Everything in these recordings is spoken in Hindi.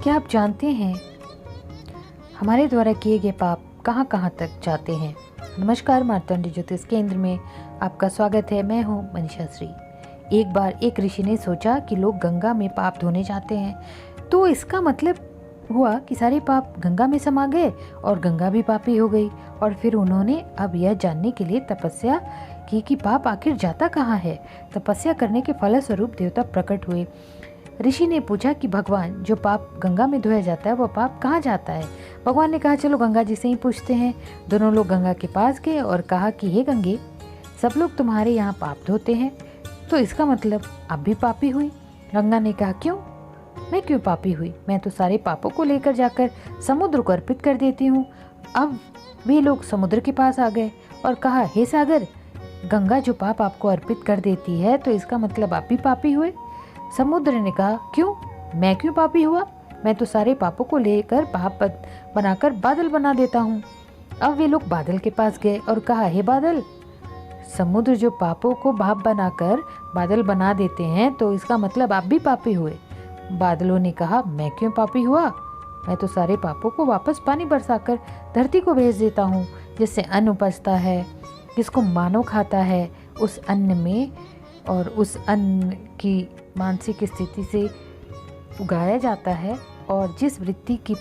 क्या आप जानते हैं हमारे द्वारा किए गए पाप कहाँ कहाँ तक जाते हैं? नमस्कार, मार्तंड ज्योतिष केंद्र में आपका स्वागत है। मैं हूँ मनीषा श्री। एक बार एक ऋषि ने सोचा कि लोग गंगा में पाप धोने जाते हैं, तो इसका मतलब हुआ कि सारे पाप गंगा में समा गए और गंगा भी पापी हो गई। और फिर उन्होंने अब यह जानने के लिए तपस्या की कि पाप आखिर जाता कहाँ है। तपस्या करने के फलस्वरूप देवता प्रकट हुए। ऋषि ने पूछा कि भगवान, जो पाप गंगा में धोया जाता है वह पाप कहाँ जाता है? भगवान ने कहा, चलो गंगा जी से ही पूछते हैं। दोनों लोग गंगा के पास गए और कहा कि हे गंगे, सब लोग तुम्हारे यहाँ पाप धोते हैं, तो इसका मतलब आप भी पापी हुई। गंगा ने कहा, क्यों? मैं क्यों पापी हुई? मैं तो सारे पापों को लेकर जाकर समुद्र को अर्पित कर देती हूँ। अब वे लोग समुद्र के पास आ गए और कहा, हे सागर, गंगा जो पाप आपको अर्पित कर देती है, तो इसका मतलब आप भी पापी हुए। समुद्र ने कहा, क्यों? मैं क्यों पापी हुआ? मैं तो सारे पापों को लेकर भाप बनाकर बादल बना देता हूँ। अब वे लोग बादल के पास गए और कहा, हे बादल, समुद्र जो पापों को भाप बनाकर बादल बना देते हैं, तो इसका मतलब आप भी पापी हुए। बादलों ने कहा, मैं क्यों पापी हुआ? मैं तो सारे पापों को वापस पानी बरसाकर धरती को भेज देता हूँ, जिससे अन्न उपजता है, जिसको मानव खाता है। उस अन्न में और उस अन्न की मानसिक स्थिति से उगाया जाता है और जिस वृत्ति की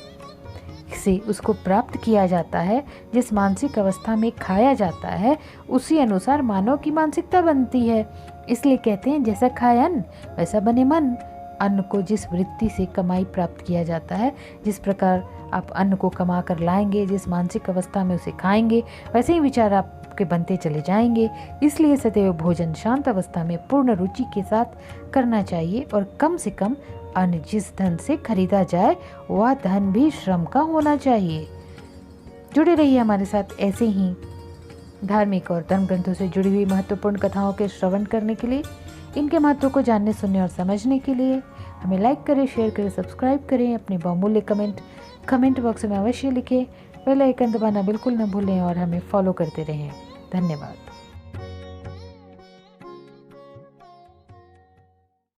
से उसको प्राप्त किया जाता है, जिस मानसिक अवस्था में खाया जाता है, उसी अनुसार मानव की मानसिकता बनती है। इसलिए कहते हैं, जैसा खाए अन्न वैसा बने मन। अन्न को जिस वृत्ति से कमाई प्राप्त किया जाता है, जिस प्रकार आप अन्न को कमा कर लाएंगे, जिस मानसिक अवस्था में उसे खाएंगे, वैसे ही विचार आपके बनते चले जाएंगे। इसलिए सदैव भोजन शांत अवस्था में पूर्ण रुचि के साथ करना चाहिए और कम से कम अन्न जिस धन से खरीदा जाए वह धन भी श्रम का होना चाहिए। जुड़े रहिए हमारे साथ ऐसे ही धार्मिक और धर्म ग्रंथों से जुड़ी हुई महत्वपूर्ण कथाओं के श्रवण करने के लिए, इनके महत्व को जानने, सुनने और समझने के लिए हमें लाइक करें, शेयर करें, सब्सक्राइब करें। अपने बहुमूल्य कमेंट बॉक्स में अवश्य लिखें। बेल आइकन दबाना बिल्कुल न भूलें और हमें फॉलो करते रहें। धन्यवाद।